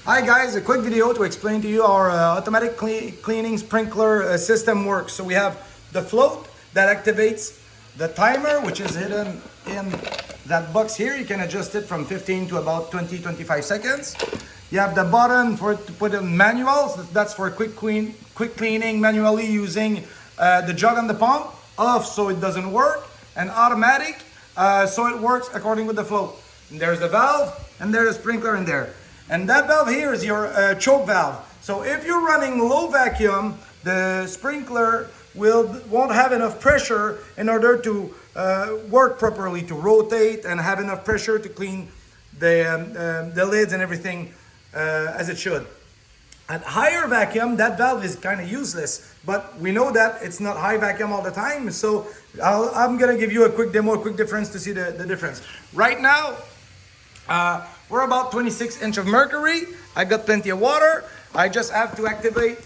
Hi guys, a quick video to explain to you our automatic cleaning sprinkler system works. So we have the float that activates the timer, which is hidden in that box here. You can adjust it from 15 to about 20-25 seconds. You have the button for to put in manual. So that's for quick cleaning manually using the jug on the pump. Off so it doesn't work, and automatic so it works according with the flow. And there's the valve, and there's a sprinkler in there. And that valve here is your choke valve. So if you're running low vacuum, the sprinkler won't have enough pressure in order to work properly, to rotate and have enough pressure to clean the lids and everything as it should. At higher vacuum, that valve is kind of useless, but we know that it's not high vacuum all the time. So I'm gonna give you a quick demo, a quick difference to see the difference. Right now, we're about 26 inch of mercury. I got plenty of water. I just have to activate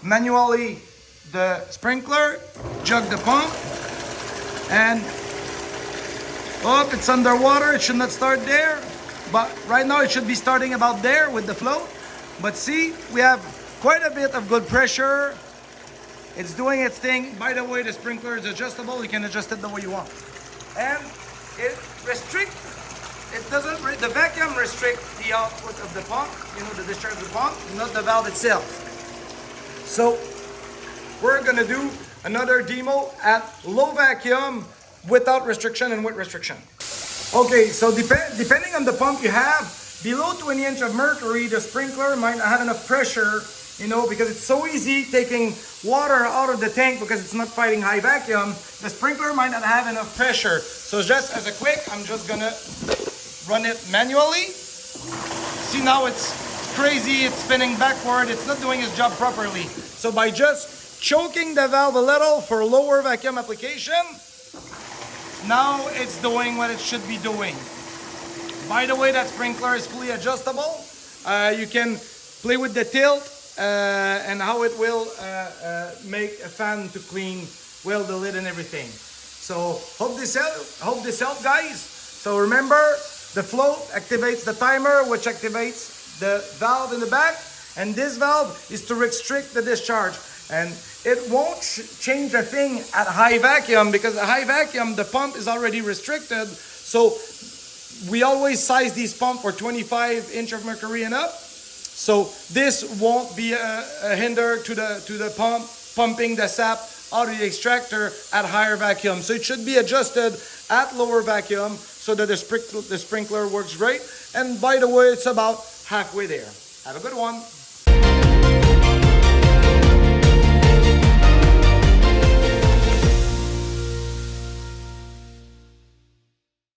manually the sprinkler, jug the pump, and oh, it's underwater. It should not start there, but right now it should be starting about there with the flow. But see, we have quite a bit of good pressure. It's doing its thing. By the way, the sprinkler is adjustable. You can adjust it the way you want. And it restricts, the vacuum restricts the output of the pump, the discharge of the pump, not the valve itself. So we're gonna do another demo at low vacuum without restriction and with restriction. Okay, so depending on the pump you have, below 20 inch of mercury, the sprinkler might not have enough pressure, because it's so easy taking water out of the tank because it's not fighting high vacuum. The sprinkler might not have enough pressure. So just as a quick, I'm just gonna run it manually. See, now it's crazy, it's spinning backward, it's not doing its job properly. So by just choking the valve a little for lower vacuum application, now it's doing what it should be doing. By the way, that sprinkler is fully adjustable. You can play with the tilt and how it will make a fan to clean well the lid and everything. So hope this helped, guys. So remember, the float activates the timer, which activates the valve in the back, and this valve is to restrict the discharge. And it won't change a thing at high vacuum, because at high vacuum the pump is already restricted. So we always size these pumps for 25 inch of mercury and up. So this won't be a hinder to the pump pumping the sap out of the extractor at higher vacuum. So it should be adjusted at lower vacuum so that the sprinkler works great. And by the way, it's about halfway there. Have a good one.